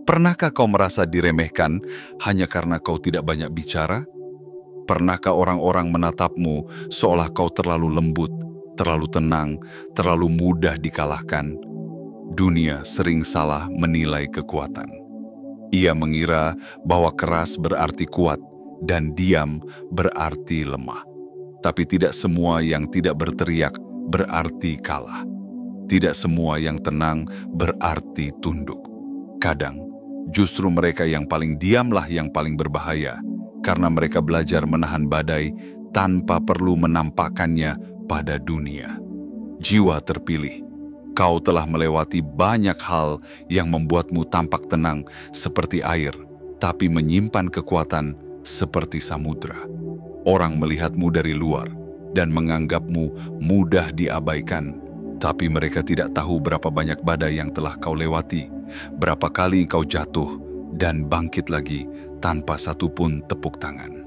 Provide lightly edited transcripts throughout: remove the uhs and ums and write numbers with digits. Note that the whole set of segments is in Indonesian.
Pernahkah kau merasa diremehkan hanya karena kau tidak banyak bicara? Pernahkah orang-orang menatapmu seolah kau terlalu lembut, terlalu tenang, terlalu mudah dikalahkan? Dunia sering salah menilai kekuatan. Ia mengira bahwa keras berarti kuat dan diam berarti lemah. Tapi tidak semua yang tidak berteriak berarti kalah. Tidak semua yang tenang berarti tunduk. Kadang, justru mereka yang paling diamlah yang paling berbahaya, karena mereka belajar menahan badai tanpa perlu menampakkannya pada dunia. Jiwa terpilih, kau telah melewati banyak hal yang membuatmu tampak tenang seperti air, tapi menyimpan kekuatan seperti samudra. Orang melihatmu dari luar dan menganggapmu mudah diabaikan, tapi mereka tidak tahu berapa banyak badai yang telah kau lewati, berapa kali kau jatuh dan bangkit lagi tanpa satupun tepuk tangan.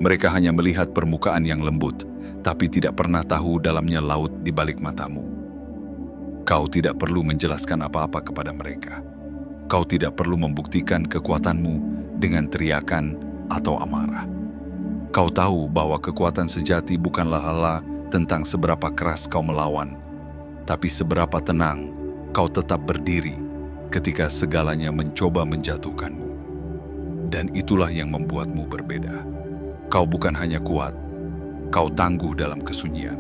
Mereka hanya melihat permukaan yang lembut, tapi tidak pernah tahu dalamnya laut di balik matamu. Kau tidak perlu menjelaskan apa-apa kepada mereka. Kau tidak perlu membuktikan kekuatanmu dengan teriakan atau amarah. Kau tahu bahwa kekuatan sejati bukanlah hal tentang seberapa keras kau melawan, tapi seberapa tenang kau tetap berdiri ketika segalanya mencoba menjatuhkanmu. Dan itulah yang membuatmu berbeda. Kau bukan hanya kuat, kau tangguh dalam kesunyian.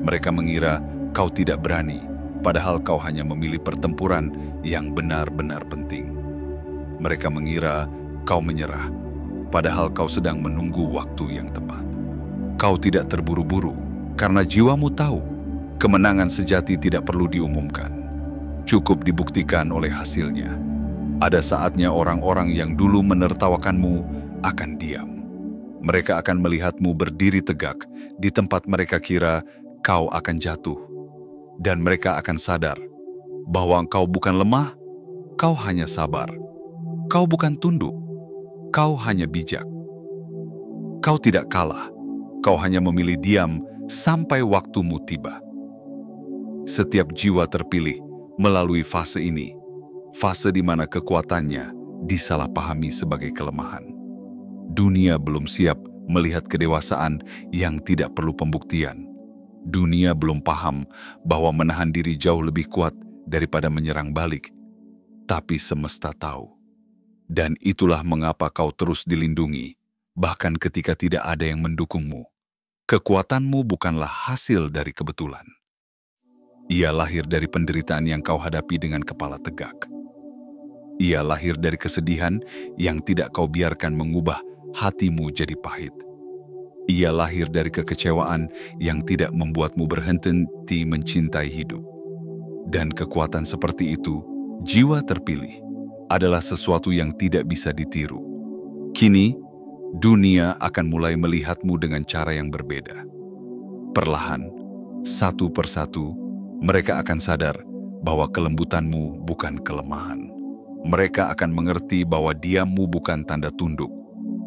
Mereka mengira kau tidak berani, padahal kau hanya memilih pertempuran yang benar-benar penting. Mereka mengira kau menyerah, padahal kau sedang menunggu waktu yang tepat. Kau tidak terburu-buru, karena jiwamu tahu kemenangan sejati tidak perlu diumumkan. Cukup dibuktikan oleh hasilnya. Ada saatnya orang-orang yang dulu menertawakanmu akan diam. Mereka akan melihatmu berdiri tegak di tempat mereka kira kau akan jatuh. Dan mereka akan sadar bahwa kau bukan lemah, kau hanya sabar. Kau bukan tunduk, kau hanya bijak. Kau tidak kalah, kau hanya memilih diam sampai waktumu tiba. Setiap jiwa terpilih melalui fase ini, fase di mana kekuatannya disalahpahami sebagai kelemahan. Dunia belum siap melihat kedewasaan yang tidak perlu pembuktian. Dunia belum paham bahwa menahan diri jauh lebih kuat daripada menyerang balik. Tapi semesta tahu. Dan itulah mengapa kau terus dilindungi, bahkan ketika tidak ada yang mendukungmu. Kekuatanmu bukanlah hasil dari kebetulan. Ia lahir dari penderitaan yang kau hadapi dengan kepala tegak. Ia lahir dari kesedihan yang tidak kau biarkan mengubah hatimu jadi pahit. Ia lahir dari kekecewaan yang tidak membuatmu berhenti mencintai hidup. Dan kekuatan seperti itu, jiwa terpilih, adalah sesuatu yang tidak bisa ditiru. Kini, dunia akan mulai melihatmu dengan cara yang berbeda. Perlahan, satu persatu, mereka akan sadar bahwa kelembutanmu bukan kelemahan. Mereka akan mengerti bahwa diammu bukan tanda tunduk,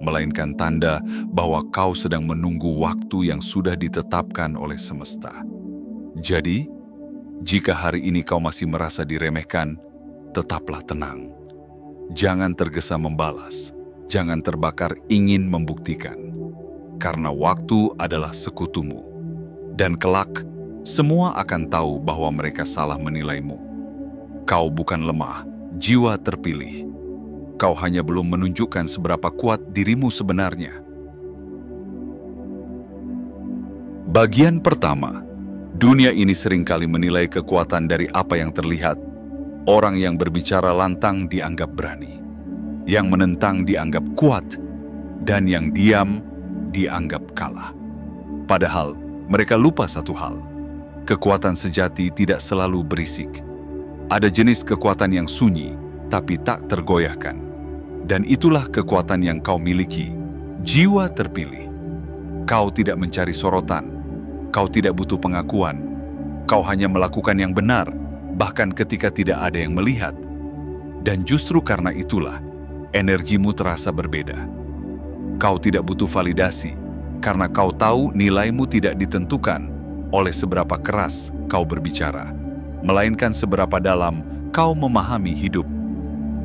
melainkan tanda bahwa kau sedang menunggu waktu yang sudah ditetapkan oleh semesta. Jadi, jika hari ini kau masih merasa diremehkan, tetaplah tenang. Jangan tergesa membalas, jangan terbakar ingin membuktikan. Karena waktu adalah sekutumu. Dan kelak, semua akan tahu bahwa mereka salah menilaimu. Kau bukan lemah, jiwa terpilih. Kau hanya belum menunjukkan seberapa kuat dirimu sebenarnya. Bagian pertama, dunia ini seringkali menilai kekuatan dari apa yang terlihat. Orang yang berbicara lantang dianggap berani, yang menentang dianggap kuat, dan yang diam dianggap kalah. Padahal mereka lupa satu hal, kekuatan sejati tidak selalu berisik. Ada jenis kekuatan yang sunyi, tapi tak tergoyahkan. Dan itulah kekuatan yang kau miliki, jiwa terpilih. Kau tidak mencari sorotan, kau tidak butuh pengakuan, kau hanya melakukan yang benar, bahkan ketika tidak ada yang melihat. Dan justru karena itulah, energimu terasa berbeda. Kau tidak butuh validasi, karena kau tahu nilaimu tidak ditentukan oleh seberapa keras kau berbicara, melainkan seberapa dalam kau memahami hidup.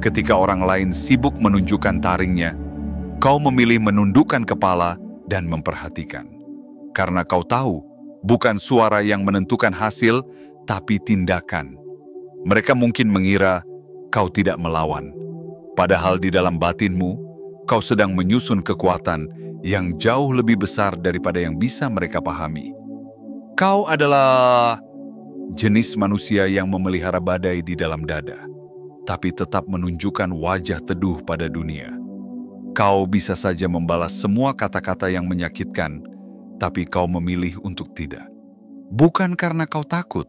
Ketika orang lain sibuk menunjukkan taringnya, kau memilih menundukkan kepala dan memperhatikan. Karena kau tahu, bukan suara yang menentukan hasil, tapi tindakan. Mereka mungkin mengira kau tidak melawan. Padahal di dalam batinmu, kau sedang menyusun kekuatan yang jauh lebih besar daripada yang bisa mereka pahami. Kau adalah jenis manusia yang memelihara badai di dalam dada, tapi tetap menunjukkan wajah teduh pada dunia. Kau bisa saja membalas semua kata-kata yang menyakitkan, tapi kau memilih untuk tidak. Bukan karena kau takut,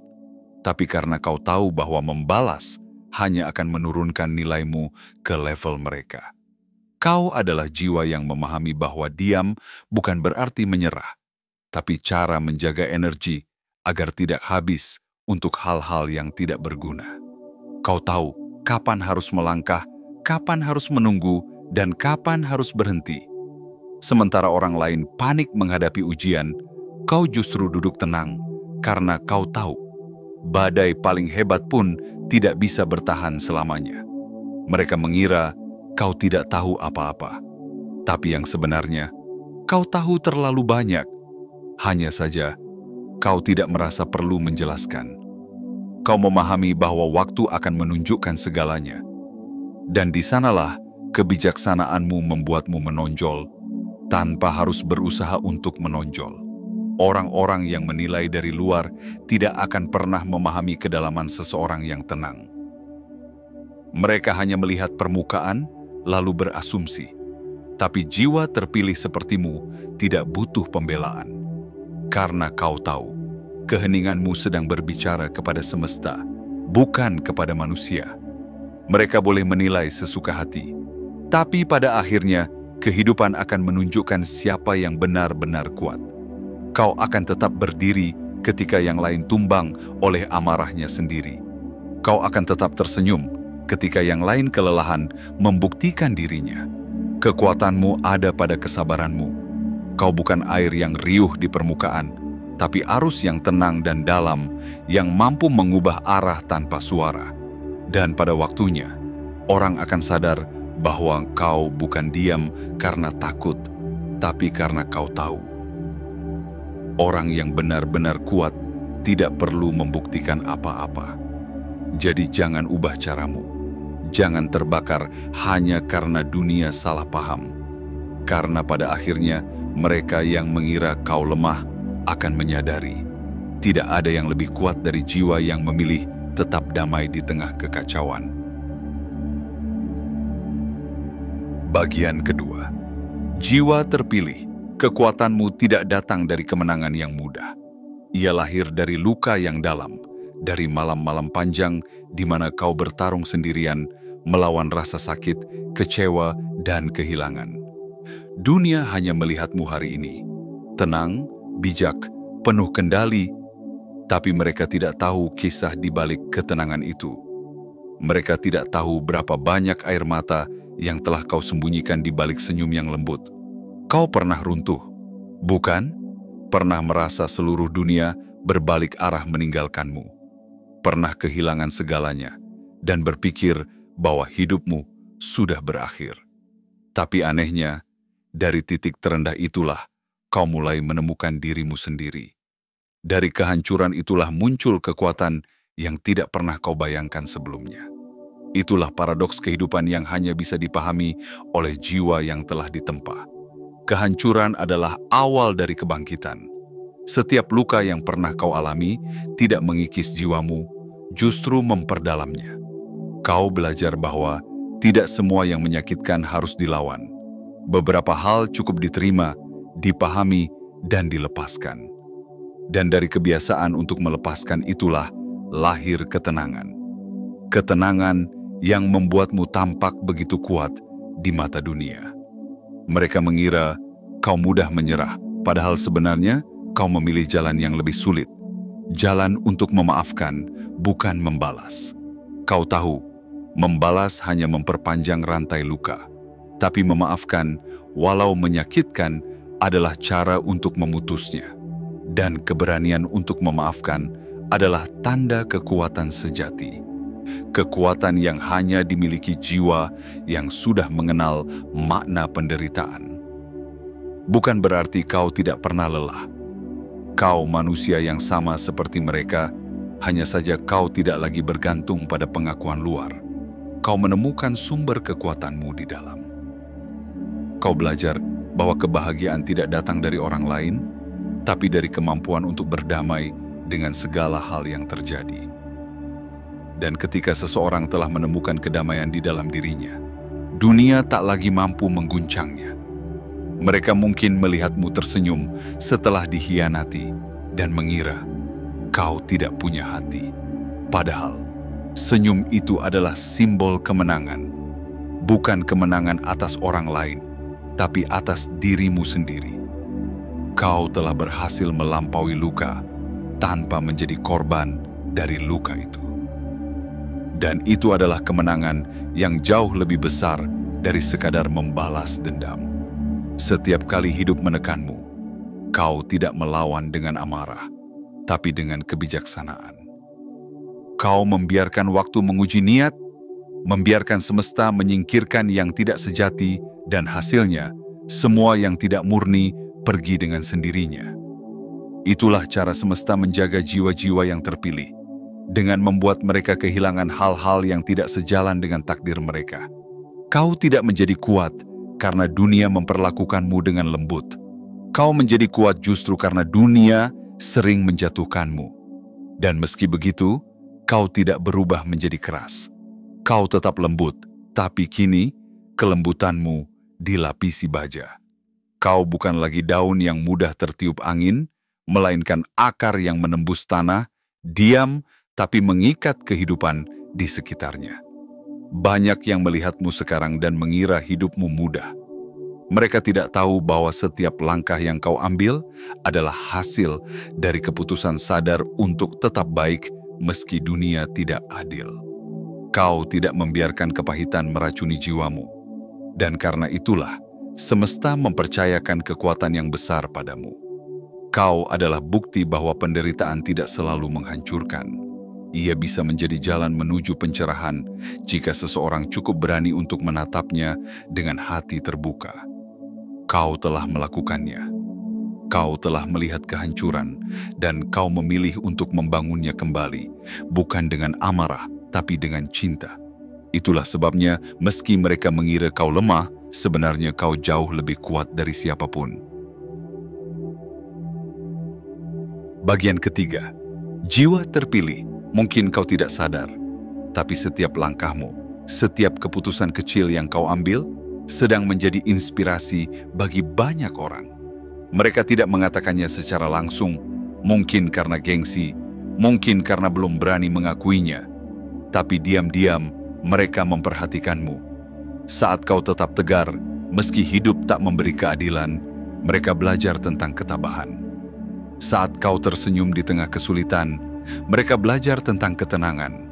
tapi karena kau tahu bahwa membalas hanya akan menurunkan nilaimu ke level mereka. Kau adalah jiwa yang memahami bahwa diam bukan berarti menyerah, tapi cara menjaga energi agar tidak habis untuk hal-hal yang tidak berguna. Kau tahu kapan harus melangkah, kapan harus menunggu, dan kapan harus berhenti. Sementara orang lain panik menghadapi ujian, kau justru duduk tenang karena kau tahu badai paling hebat pun tidak bisa bertahan selamanya. Mereka mengira kau tidak tahu apa-apa, tapi yang sebenarnya kau tahu terlalu banyak. Hanya saja kau tidak merasa perlu menjelaskan. Kau memahami bahwa waktu akan menunjukkan segalanya, dan di sanalah kebijaksanaanmu membuatmu menonjol tanpa harus berusaha untuk menonjol. Orang-orang yang menilai dari luar tidak akan pernah memahami kedalaman seseorang yang tenang. Mereka hanya melihat permukaan, lalu berasumsi. Tapi jiwa terpilih sepertimu tidak butuh pembelaan. Karena kau tahu, keheninganmu sedang berbicara kepada semesta, bukan kepada manusia. Mereka boleh menilai sesuka hati, tapi pada akhirnya kehidupan akan menunjukkan siapa yang benar-benar kuat. Kau akan tetap berdiri ketika yang lain tumbang oleh amarahnya sendiri. Kau akan tetap tersenyum ketika yang lain kelelahan membuktikan dirinya. Kekuatanmu ada pada kesabaranmu. Kau bukan air yang riuh di permukaan, tapi arus yang tenang dan dalam yang mampu mengubah arah tanpa suara. Dan pada waktunya, orang akan sadar bahwa kau bukan diam karena takut, tapi karena kau tahu. Orang yang benar-benar kuat tidak perlu membuktikan apa-apa. Jadi jangan ubah caramu. Jangan terbakar hanya karena dunia salah paham. Karena pada akhirnya mereka yang mengira kau lemah akan menyadari tidak ada yang lebih kuat dari jiwa yang memilih tetap damai di tengah kekacauan. Bagian kedua. Jiwa terpilih. Kekuatanmu tidak datang dari kemenangan yang mudah. Ia lahir dari luka yang dalam, dari malam-malam panjang di mana kau bertarung sendirian melawan rasa sakit, kecewa, dan kehilangan. Dunia hanya melihatmu hari ini, tenang, bijak, penuh kendali, tapi mereka tidak tahu kisah di balik ketenangan itu. Mereka tidak tahu berapa banyak air mata yang telah kau sembunyikan di balik senyum yang lembut. Kau pernah runtuh, bukan? Pernah merasa seluruh dunia berbalik arah meninggalkanmu. Pernah kehilangan segalanya dan berpikir bahwa hidupmu sudah berakhir. Tapi anehnya, dari titik terendah itulah kau mulai menemukan dirimu sendiri. Dari kehancuran itulah muncul kekuatan yang tidak pernah kau bayangkan sebelumnya. Itulah paradoks kehidupan yang hanya bisa dipahami oleh jiwa yang telah ditempa. Kehancuran adalah awal dari kebangkitan. Setiap luka yang pernah kau alami tidak mengikis jiwamu, justru memperdalamnya. Kau belajar bahwa tidak semua yang menyakitkan harus dilawan. Beberapa hal cukup diterima, dipahami, dan dilepaskan. Dan dari kebiasaan untuk melepaskan itulah lahir ketenangan. Ketenangan yang membuatmu tampak begitu kuat di mata dunia. Mereka mengira kau mudah menyerah, padahal sebenarnya kau memilih jalan yang lebih sulit. Jalan untuk memaafkan, bukan membalas. Kau tahu, membalas hanya memperpanjang rantai luka. Tapi memaafkan, walau menyakitkan, adalah cara untuk memutusnya. Dan keberanian untuk memaafkan adalah tanda kekuatan sejati. kekuatan yang hanya dimiliki jiwa yang sudah mengenal makna penderitaan. Bukan berarti kau tidak pernah lelah. Kau manusia yang sama seperti mereka, hanya saja kau tidak lagi bergantung pada pengakuan luar. Kau menemukan sumber kekuatanmu di dalam. Kau belajar bahwa kebahagiaan tidak datang dari orang lain, tapi dari kemampuan untuk berdamai dengan segala hal yang terjadi. Dan ketika seseorang telah menemukan kedamaian di dalam dirinya, dunia tak lagi mampu mengguncangnya. Mereka mungkin melihatmu tersenyum setelah dikhianati dan mengira kau tidak punya hati. Padahal, senyum itu adalah simbol kemenangan. Bukan kemenangan atas orang lain, tapi atas dirimu sendiri. Kau telah berhasil melampaui luka tanpa menjadi korban dari luka itu. Dan itu adalah kemenangan yang jauh lebih besar dari sekadar membalas dendam. Setiap kali hidup menekanmu, kau tidak melawan dengan amarah, tapi dengan kebijaksanaan. Kau membiarkan waktu menguji niat, membiarkan semesta menyingkirkan yang tidak sejati, dan hasilnya, semua yang tidak murni pergi dengan sendirinya. Itulah cara semesta menjaga jiwa-jiwa yang terpilih, dengan membuat mereka kehilangan hal-hal yang tidak sejalan dengan takdir mereka. Kau tidak menjadi kuat karena dunia memperlakukanmu dengan lembut. Kau menjadi kuat justru karena dunia sering menjatuhkanmu. Dan meski begitu, kau tidak berubah menjadi keras. Kau tetap lembut, tapi kini kelembutanmu dilapisi baja. Kau bukan lagi daun yang mudah tertiup angin, melainkan akar yang menembus tanah, diam tapi mengikat kehidupan di sekitarnya. Banyak yang melihatmu sekarang dan mengira hidupmu mudah. Mereka tidak tahu bahwa setiap langkah yang kau ambil adalah hasil dari keputusan sadar untuk tetap baik meski dunia tidak adil. Kau tidak membiarkan kepahitan meracuni jiwamu. Dan karena itulah, semesta mempercayakan kekuatan yang besar padamu. Kau adalah bukti bahwa penderitaan tidak selalu menghancurkan. Ia bisa menjadi jalan menuju pencerahan jika seseorang cukup berani untuk menatapnya dengan hati terbuka. Kau telah melakukannya. Kau telah melihat kehancuran dan kau memilih untuk membangunnya kembali, bukan dengan amarah, tapi dengan cinta. Itulah sebabnya meski mereka mengira kau lemah, sebenarnya kau jauh lebih kuat dari siapapun. Bagian ketiga, jiwa terpilih. Mungkin kau tidak sadar, tapi setiap langkahmu, setiap keputusan kecil yang kau ambil, sedang menjadi inspirasi bagi banyak orang. Mereka tidak mengatakannya secara langsung, mungkin karena gengsi, mungkin karena belum berani mengakuinya. Tapi diam-diam, mereka memperhatikanmu. Saat kau tetap tegar, meski hidup tak memberi keadilan, mereka belajar tentang ketabahan. Saat kau tersenyum di tengah kesulitan, mereka belajar tentang ketenangan.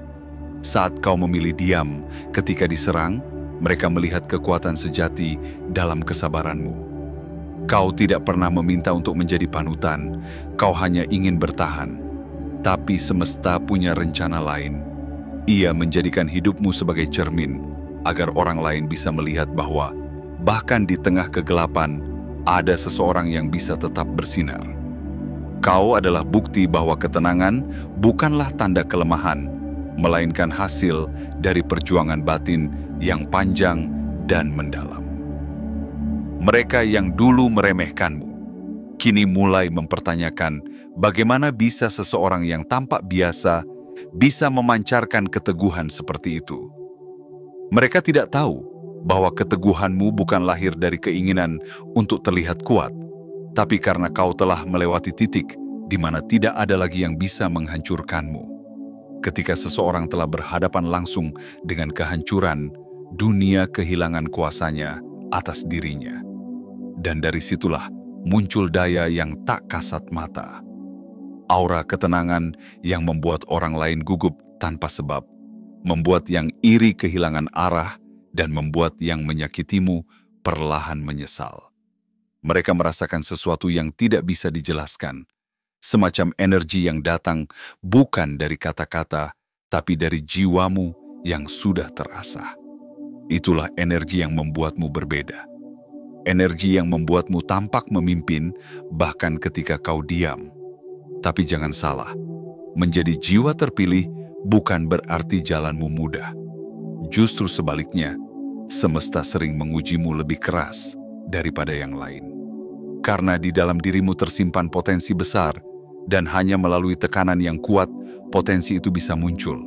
Saat kau memilih diam ketika diserang, mereka melihat kekuatan sejati dalam kesabaranmu. Kau tidak pernah meminta untuk menjadi panutan, kau hanya ingin bertahan. Tapi semesta punya rencana lain. Ia menjadikan hidupmu sebagai cermin, agar orang lain bisa melihat bahwa bahkan di tengah kegelapan, ada seseorang yang bisa tetap bersinar. Kau adalah bukti bahwa ketenangan bukanlah tanda kelemahan, melainkan hasil dari perjuangan batin yang panjang dan mendalam. Mereka yang dulu meremehkanmu, kini mulai mempertanyakan bagaimana bisa seseorang yang tampak biasa bisa memancarkan keteguhan seperti itu. Mereka tidak tahu bahwa keteguhanmu bukan lahir dari keinginan untuk terlihat kuat, tapi karena kau telah melewati titik di mana tidak ada lagi yang bisa menghancurkanmu. Ketika seseorang telah berhadapan langsung dengan kehancuran, dunia kehilangan kuasanya atas dirinya. Dan dari situlah muncul daya yang tak kasat mata. Aura ketenangan yang membuat orang lain gugup tanpa sebab, membuat yang iri kehilangan arah, dan membuat yang menyakitimu perlahan menyesal. Mereka merasakan sesuatu yang tidak bisa dijelaskan, semacam energi yang datang bukan dari kata-kata, tapi dari jiwamu yang sudah terasah. Itulah energi yang membuatmu berbeda. Energi yang membuatmu tampak memimpin bahkan ketika kau diam. Tapi jangan salah, menjadi jiwa terpilih bukan berarti jalanmu mudah. Justru sebaliknya, semesta sering mengujimu lebih keras daripada yang lain. Karena di dalam dirimu tersimpan potensi besar, dan hanya melalui tekanan yang kuat, potensi itu bisa muncul.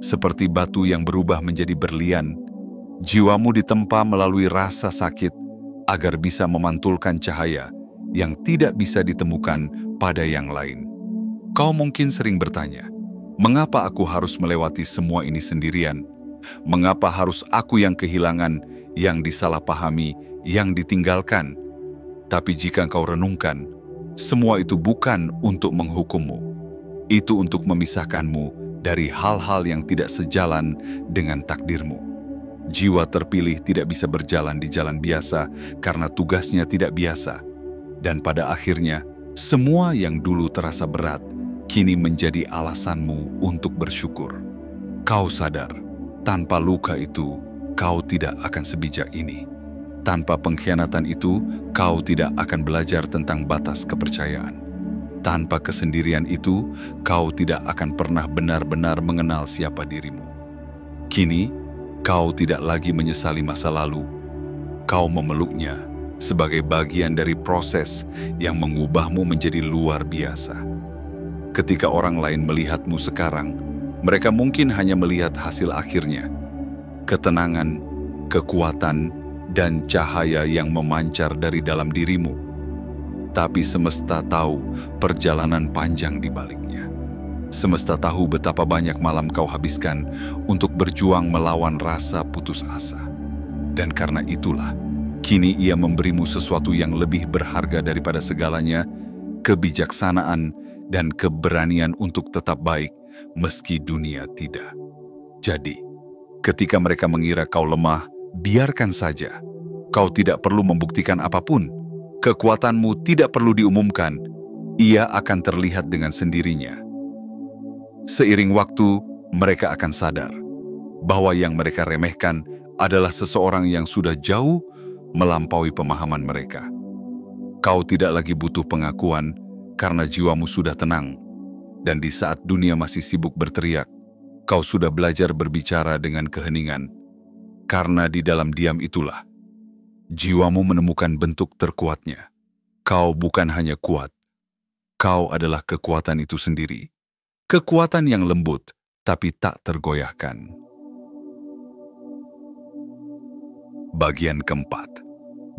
Seperti batu yang berubah menjadi berlian, jiwamu ditempa melalui rasa sakit agar bisa memantulkan cahaya yang tidak bisa ditemukan pada yang lain. Kau mungkin sering bertanya, mengapa aku harus melewati semua ini sendirian? Mengapa harus aku yang kehilangan, yang disalahpahami, yang ditinggalkan? Tapi jika kau renungkan, semua itu bukan untuk menghukummu. Itu untuk memisahkanmu dari hal-hal yang tidak sejalan dengan takdirmu. Jiwa terpilih tidak bisa berjalan di jalan biasa karena tugasnya tidak biasa. Dan pada akhirnya, semua yang dulu terasa berat, kini menjadi alasanmu untuk bersyukur. Kau sadar, tanpa luka itu, kau tidak akan sebijak ini. Tanpa pengkhianatan itu, kau tidak akan belajar tentang batas kepercayaan. Tanpa kesendirian itu, kau tidak akan pernah benar-benar mengenal siapa dirimu. Kini, kau tidak lagi menyesali masa lalu. Kau memeluknya sebagai bagian dari proses yang mengubahmu menjadi luar biasa. Ketika orang lain melihatmu sekarang, mereka mungkin hanya melihat hasil akhirnya. Ketenangan, kekuatan, dan cahaya yang memancar dari dalam dirimu. Tapi semesta tahu perjalanan panjang di baliknya. Semesta tahu betapa banyak malam kau habiskan untuk berjuang melawan rasa putus asa. Dan karena itulah, kini ia memberimu sesuatu yang lebih berharga daripada segalanya, kebijaksanaan dan keberanian untuk tetap baik meski dunia tidak. Jadi, ketika mereka mengira kau lemah, biarkan saja. Kau tidak perlu membuktikan apapun. Kekuatanmu tidak perlu diumumkan. Ia akan terlihat dengan sendirinya. Seiring waktu, mereka akan sadar bahwa yang mereka remehkan adalah seseorang yang sudah jauh melampaui pemahaman mereka. Kau tidak lagi butuh pengakuan karena jiwamu sudah tenang. Dan di saat dunia masih sibuk berteriak, kau sudah belajar berbicara dengan keheningan. Karena di dalam diam itulah, jiwamu menemukan bentuk terkuatnya. Kau bukan hanya kuat, kau adalah kekuatan itu sendiri. Kekuatan yang lembut, tapi tak tergoyahkan. Bagian keempat,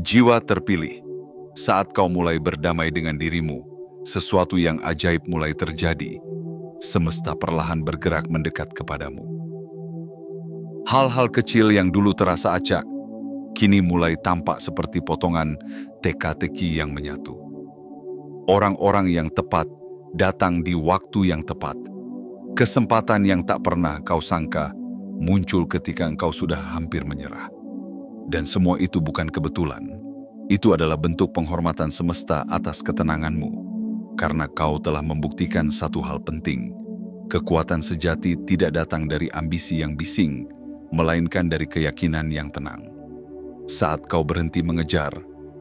jiwa terpilih. Saat kau mulai berdamai dengan dirimu, sesuatu yang ajaib mulai terjadi. Semesta perlahan bergerak mendekat kepadamu. Hal-hal kecil yang dulu terasa acak, kini mulai tampak seperti potongan teka-teki yang menyatu. Orang-orang yang tepat datang di waktu yang tepat. Kesempatan yang tak pernah kau sangka muncul ketika engkau sudah hampir menyerah. Dan semua itu bukan kebetulan. Itu adalah bentuk penghormatan semesta atas ketenanganmu. Karena kau telah membuktikan satu hal penting. Kekuatan sejati tidak datang dari ambisi yang bising, melainkan dari keyakinan yang tenang. Saat kau berhenti mengejar,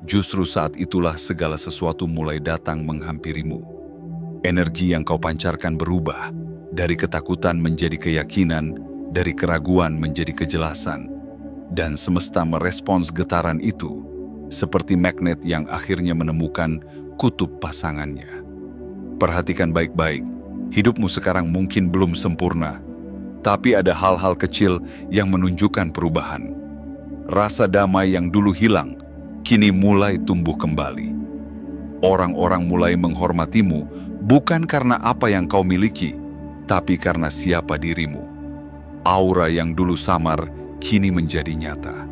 justru saat itulah segala sesuatu mulai datang menghampirimu. Energi yang kau pancarkan berubah, dari ketakutan menjadi keyakinan, dari keraguan menjadi kejelasan, dan semesta merespons getaran itu, seperti magnet yang akhirnya menemukan kutub pasangannya. Perhatikan baik-baik, hidupmu sekarang mungkin belum sempurna, tapi ada hal-hal kecil yang menunjukkan perubahan. Rasa damai yang dulu hilang, kini mulai tumbuh kembali. Orang-orang mulai menghormatimu bukan karena apa yang kau miliki, tapi karena siapa dirimu. Aura yang dulu samar, kini menjadi nyata.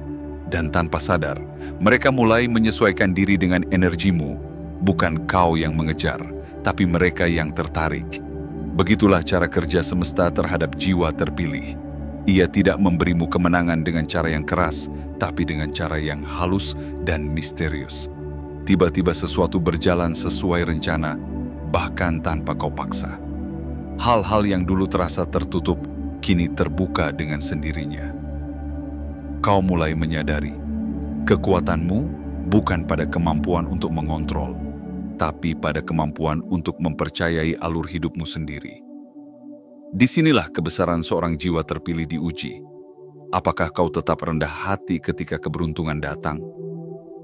Dan tanpa sadar, mereka mulai menyesuaikan diri dengan energimu. Bukan kau yang mengejar, tapi mereka yang tertarik. Begitulah cara kerja semesta terhadap jiwa terpilih. Ia tidak memberimu kemenangan dengan cara yang keras, tapi dengan cara yang halus dan misterius. Tiba-tiba sesuatu berjalan sesuai rencana, bahkan tanpa kau paksa. Hal-hal yang dulu terasa tertutup, kini terbuka dengan sendirinya. Kau mulai menyadari, kekuatanmu bukan pada kemampuan untuk mengontrol, tapi pada kemampuan untuk mempercayai alur hidupmu sendiri. Disinilah kebesaran seorang jiwa terpilih diuji. Apakah kau tetap rendah hati ketika keberuntungan datang?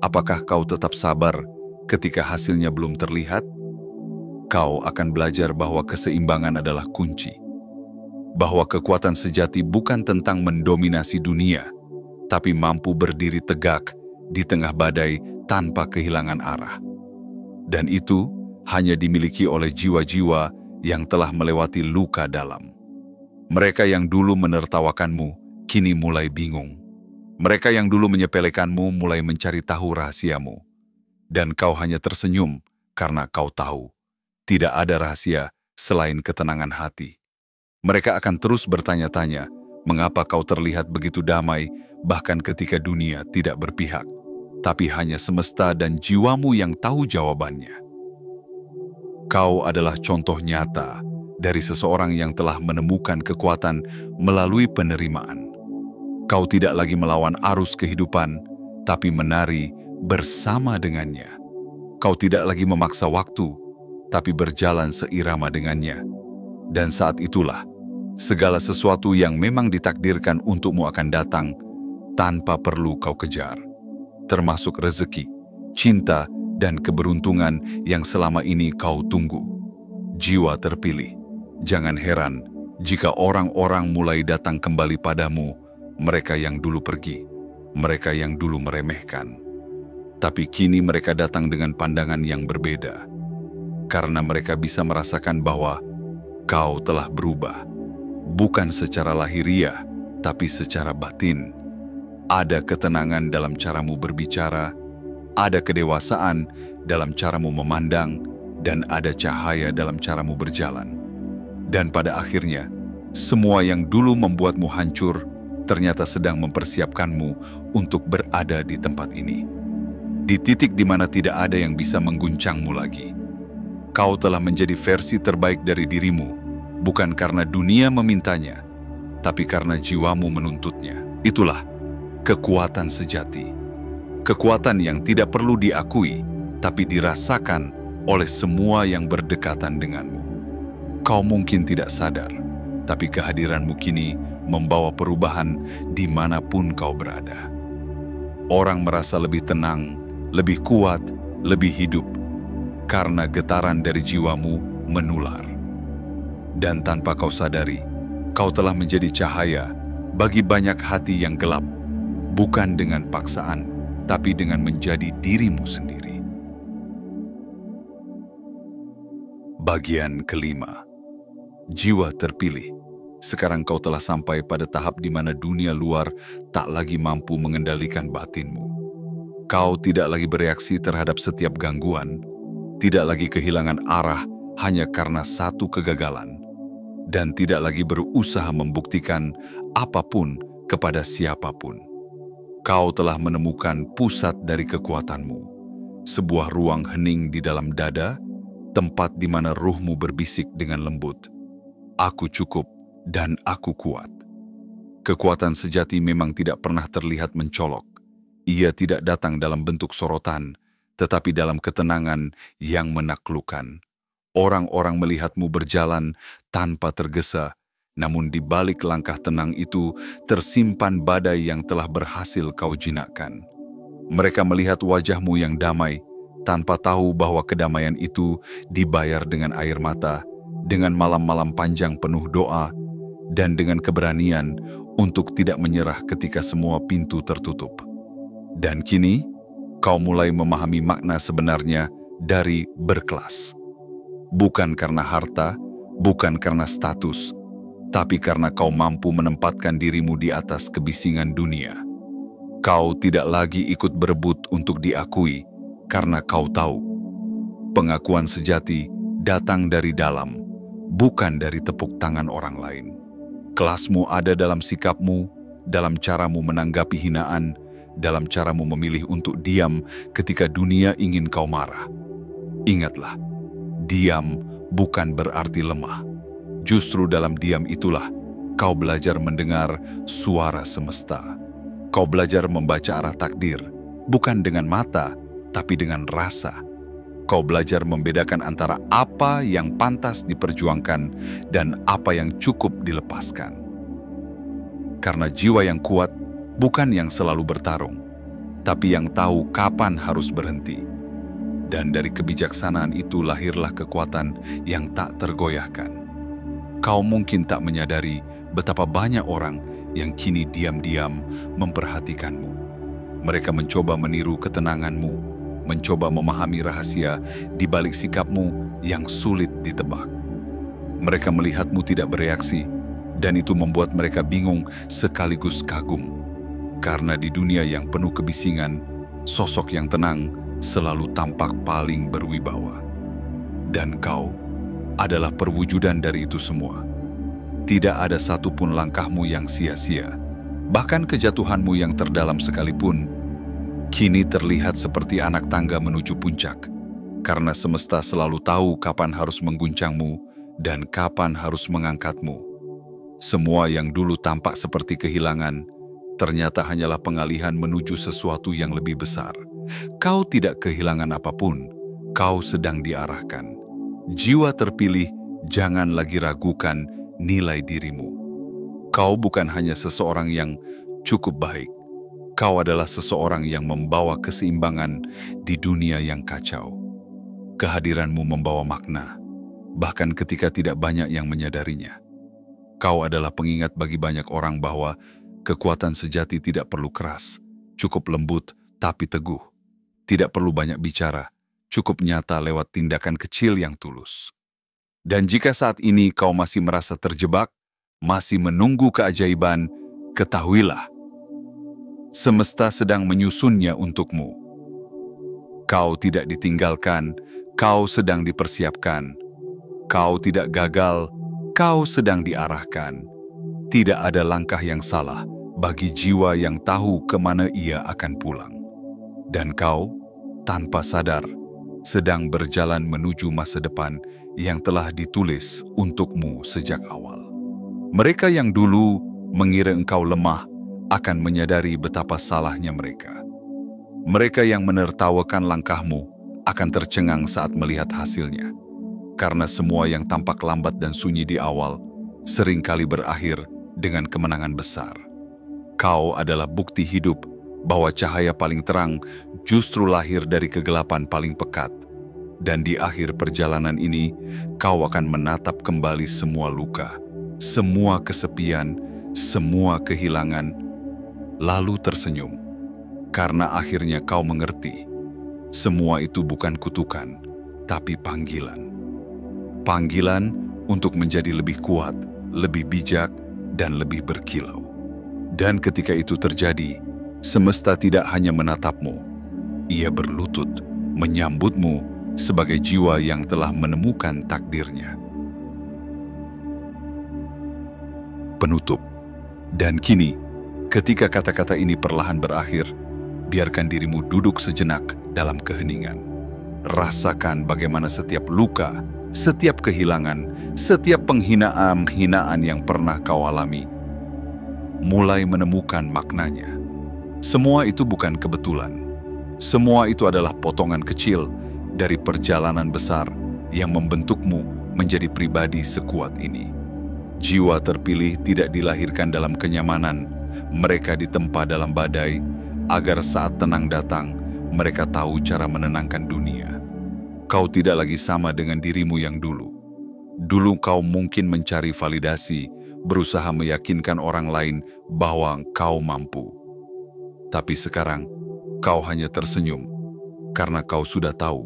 Apakah kau tetap sabar ketika hasilnya belum terlihat? Kau akan belajar bahwa keseimbangan adalah kunci. Bahwa kekuatan sejati bukan tentang mendominasi dunia, tapi mampu berdiri tegak di tengah badai tanpa kehilangan arah. Dan itu hanya dimiliki oleh jiwa-jiwa yang telah melewati luka dalam. Mereka yang dulu menertawakanmu, kini mulai bingung. Mereka yang dulu menyepelekanmu mulai mencari tahu rahasiamu. Dan kau hanya tersenyum karena kau tahu, tidak ada rahasia selain ketenangan hati. Mereka akan terus bertanya-tanya, mengapa kau terlihat begitu damai, bahkan ketika dunia tidak berpihak. Tapi hanya semesta dan jiwamu yang tahu jawabannya. Kau adalah contoh nyata dari seseorang yang telah menemukan kekuatan melalui penerimaan. Kau tidak lagi melawan arus kehidupan, tapi menari bersama dengannya. Kau tidak lagi memaksa waktu, tapi berjalan seirama dengannya. Dan saat itulah, segala sesuatu yang memang ditakdirkan untukmu akan datang tanpa perlu kau kejar. Termasuk rezeki, cinta, dan keberuntungan yang selama ini kau tunggu. Jiwa terpilih, jangan heran jika orang-orang mulai datang kembali padamu, mereka yang dulu pergi, mereka yang dulu meremehkan. Tapi kini mereka datang dengan pandangan yang berbeda, karena mereka bisa merasakan bahwa kau telah berubah, bukan secara lahiriah, tapi secara batin. Ada ketenangan dalam caramu berbicara, ada kedewasaan dalam caramu memandang, dan ada cahaya dalam caramu berjalan. Dan pada akhirnya, semua yang dulu membuatmu hancur ternyata sedang mempersiapkanmu untuk berada di tempat ini. Di titik di mana tidak ada yang bisa mengguncangmu lagi. Kau telah menjadi versi terbaik dari dirimu, bukan karena dunia memintanya, tapi karena jiwamu menuntutnya. Itulah kekuatan sejati. Kekuatan yang tidak perlu diakui, tapi dirasakan oleh semua yang berdekatan denganmu. Kau mungkin tidak sadar, tapi kehadiranmu kini membawa perubahan dimanapun kau berada. Orang merasa lebih tenang, lebih kuat, lebih hidup, karena getaran dari jiwamu menular. Dan tanpa kau sadari, kau telah menjadi cahaya bagi banyak hati yang gelap, bukan dengan paksaan, tapi dengan menjadi dirimu sendiri. Bagian kelima, jiwa terpilih. Sekarang kau telah sampai pada tahap di mana dunia luar tak lagi mampu mengendalikan batinmu. Kau tidak lagi bereaksi terhadap setiap gangguan, tidak lagi kehilangan arah hanya karena satu kegagalan, dan tidak lagi berusaha membuktikan apapun kepada siapapun. Kau telah menemukan pusat dari kekuatanmu, sebuah ruang hening di dalam dada, tempat di mana ruhmu berbisik dengan lembut. Aku cukup dan aku kuat. Kekuatan sejati memang tidak pernah terlihat mencolok. Ia tidak datang dalam bentuk sorotan, tetapi dalam ketenangan yang menaklukkan. Orang-orang melihatmu berjalan tanpa tergesa, namun di balik langkah tenang itu tersimpan badai yang telah berhasil kau jinakkan. Mereka melihat wajahmu yang damai, tanpa tahu bahwa kedamaian itu dibayar dengan air mata, dengan malam-malam panjang penuh doa, dan dengan keberanian untuk tidak menyerah ketika semua pintu tertutup. Dan kini, kau mulai memahami makna sebenarnya dari berkelas. Bukan karena harta, bukan karena status, tapi karena kau mampu menempatkan dirimu di atas kebisingan dunia. Kau tidak lagi ikut berebut untuk diakui, karena kau tahu. Pengakuan sejati datang dari dalam, bukan dari tepuk tangan orang lain. Kelasmu ada dalam sikapmu, dalam caramu menanggapi hinaan, dalam caramu memilih untuk diam ketika dunia ingin kau marah. Ingatlah, diam bukan berarti lemah. Justru dalam diam itulah Kau belajar mendengar suara semesta. Kau belajar membaca arah takdir, bukan dengan mata, tapi dengan rasa. Kau belajar membedakan antara apa yang pantas diperjuangkan dan apa yang cukup dilepaskan. Karena jiwa yang kuat bukan yang selalu bertarung, tapi yang tahu kapan harus berhenti. Dan dari kebijaksanaan itu lahirlah kekuatan yang tak tergoyahkan. Kau mungkin tak menyadari betapa banyak orang yang kini diam-diam memperhatikanmu. Mereka mencoba meniru ketenanganmu, mencoba memahami rahasia di balik sikapmu yang sulit ditebak. Mereka melihatmu tidak bereaksi, dan itu membuat mereka bingung sekaligus kagum. Karena di dunia yang penuh kebisingan, sosok yang tenang selalu tampak paling berwibawa. Dan kau adalah perwujudan dari itu semua. Tidak ada satupun langkahmu yang sia-sia. Bahkan kejatuhanmu yang terdalam sekalipun, kini terlihat seperti anak tangga menuju puncak. Karena semesta selalu tahu kapan harus mengguncangmu dan kapan harus mengangkatmu. Semua yang dulu tampak seperti kehilangan, ternyata hanyalah pengalihan menuju sesuatu yang lebih besar. Kau tidak kehilangan apapun, kau sedang diarahkan. Jiwa terpilih, jangan lagi ragukan nilai dirimu. Kau bukan hanya seseorang yang cukup baik. Kau adalah seseorang yang membawa keseimbangan di dunia yang kacau. Kehadiranmu membawa makna, bahkan ketika tidak banyak yang menyadarinya. Kau adalah pengingat bagi banyak orang bahwa kekuatan sejati tidak perlu keras, cukup lembut tapi teguh. Tidak perlu banyak bicara, cukup nyata lewat tindakan kecil yang tulus. Dan jika saat ini kau masih merasa terjebak, masih menunggu keajaiban, ketahuilah, semesta sedang menyusunnya untukmu. Kau tidak ditinggalkan, kau sedang dipersiapkan. Kau tidak gagal, kau sedang diarahkan. Tidak ada langkah yang salah bagi jiwa yang tahu kemana ia akan pulang. Dan kau, tanpa sadar, sedang berjalan menuju masa depan yang telah ditulis untukmu sejak awal. Mereka yang dulu mengira engkau lemah akan menyadari betapa salahnya mereka. Mereka yang menertawakan langkahmu akan tercengang saat melihat hasilnya. Karena semua yang tampak lambat dan sunyi di awal seringkali berakhir dengan kemenangan besar. Kau adalah bukti hidup bahwa cahaya paling terang justru lahir dari kegelapan paling pekat. Dan di akhir perjalanan ini, kau akan menatap kembali semua luka, semua kesepian, semua kehilangan, lalu tersenyum. Karena akhirnya kau mengerti, semua itu bukan kutukan, tapi panggilan. Panggilan untuk menjadi lebih kuat, lebih bijak, dan lebih berkilau. Dan ketika itu terjadi, semesta tidak hanya menatapmu, ia berlutut, menyambutmu sebagai jiwa yang telah menemukan takdirnya. Penutup. Dan kini, ketika kata-kata ini perlahan berakhir, biarkan dirimu duduk sejenak dalam keheningan. Rasakan bagaimana setiap luka, setiap kehilangan, setiap penghinaan yang pernah kau alami, mulai menemukan maknanya. Semua itu bukan kebetulan. Semua itu adalah potongan kecil dari perjalanan besar yang membentukmu menjadi pribadi sekuat ini. Jiwa terpilih tidak dilahirkan dalam kenyamanan, mereka ditempa dalam badai, agar saat tenang datang, mereka tahu cara menenangkan dunia. Kau tidak lagi sama dengan dirimu yang dulu. Dulu kau mungkin mencari validasi, berusaha meyakinkan orang lain bahwa kau mampu. Tapi sekarang, kau hanya tersenyum, karena kau sudah tahu,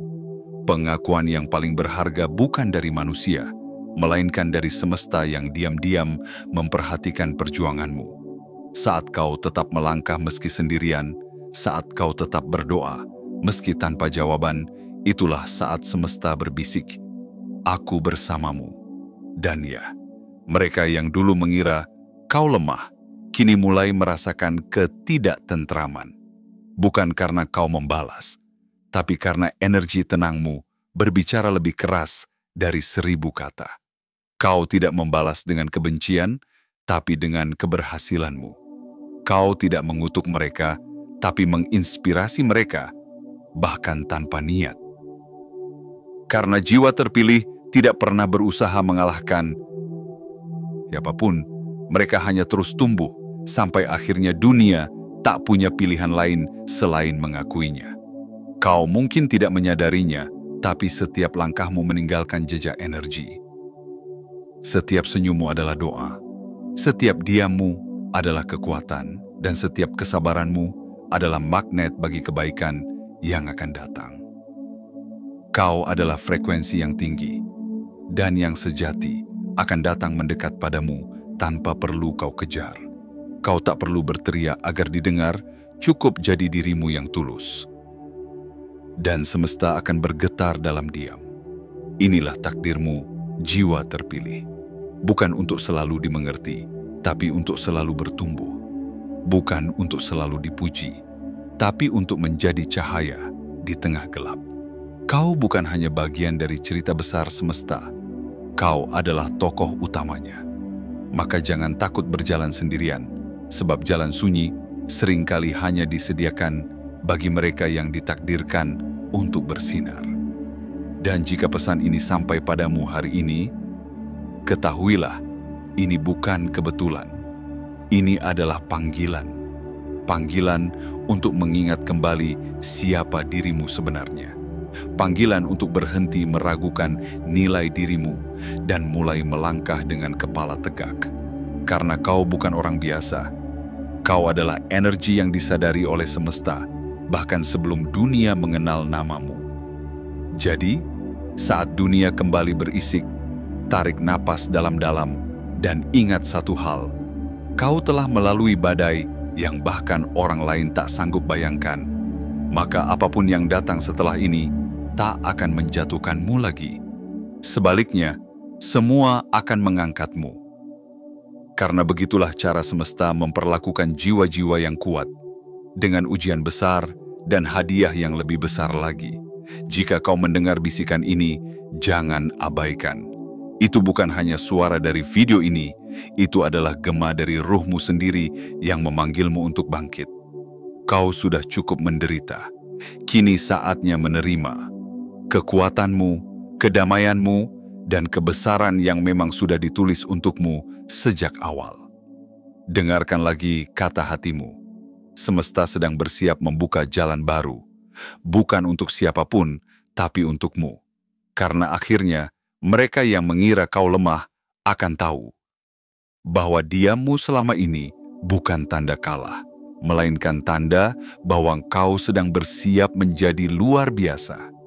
pengakuan yang paling berharga bukan dari manusia, melainkan dari semesta yang diam-diam memperhatikan perjuanganmu. Saat kau tetap melangkah meski sendirian, saat kau tetap berdoa, meski tanpa jawaban, itulah saat semesta berbisik, "Aku bersamamu." Dan ya, mereka yang dulu mengira kau lemah, kini mulai merasakan ketidaktentraman. Bukan karena kau membalas, tapi karena energi tenangmu berbicara lebih keras dari 1000 kata. Kau tidak membalas dengan kebencian, tapi dengan keberhasilanmu. Kau tidak mengutuk mereka, tapi menginspirasi mereka, bahkan tanpa niat. Karena jiwa terpilih tidak pernah berusaha mengalahkan siapapun, mereka hanya terus tumbuh sampai akhirnya dunia tak punya pilihan lain selain mengakuinya. Kau mungkin tidak menyadarinya, tapi setiap langkahmu meninggalkan jejak energi. Setiap senyummu adalah doa, setiap diammu adalah kekuatan, dan setiap kesabaranmu adalah magnet bagi kebaikan yang akan datang. Kau adalah frekuensi yang tinggi, dan yang sejati akan datang mendekat padamu tanpa perlu kau kejar. Kau tak perlu berteriak agar didengar, cukup jadi dirimu yang tulus. Dan semesta akan bergetar dalam diam. Inilah takdirmu, jiwa terpilih. Bukan untuk selalu dimengerti, tapi untuk selalu bertumbuh. Bukan untuk selalu dipuji, tapi untuk menjadi cahaya di tengah gelap. Kau bukan hanya bagian dari cerita besar semesta. Kau adalah tokoh utamanya. Maka jangan takut berjalan sendirian, sebab jalan sunyi seringkali hanya disediakan bagi mereka yang ditakdirkan untuk bersinar. Dan jika pesan ini sampai padamu hari ini, ketahuilah, ini bukan kebetulan. Ini adalah panggilan. Panggilan untuk mengingat kembali siapa dirimu sebenarnya. Panggilan untuk berhenti meragukan nilai dirimu dan mulai melangkah dengan kepala tegak. Karena kau bukan orang biasa. Kau adalah energi yang disadari oleh semesta, bahkan sebelum dunia mengenal namamu. Jadi, saat dunia kembali berisik, tarik napas dalam-dalam dan ingat satu hal. Kau telah melalui badai yang bahkan orang lain tak sanggup bayangkan. Maka apapun yang datang setelah ini tak akan menjatuhkanmu lagi. Sebaliknya, semua akan mengangkatmu. Karena begitulah cara semesta memperlakukan jiwa-jiwa yang kuat, dengan ujian besar dan hadiah yang lebih besar lagi. Jika kau mendengar bisikan ini, jangan abaikan. Itu bukan hanya suara dari video ini, itu adalah gema dari ruhmu sendiri yang memanggilmu untuk bangkit. Kau sudah cukup menderita. Kini saatnya menerima kekuatanmu, kedamaianmu, dan kebesaran yang memang sudah ditulis untukmu sejak awal. Dengarkan lagi kata hatimu. Semesta sedang bersiap membuka jalan baru, bukan untuk siapapun, tapi untukmu. Karena akhirnya, mereka yang mengira kau lemah akan tahu bahwa diammu selama ini bukan tanda kalah, melainkan tanda bahwa kau sedang bersiap menjadi luar biasa.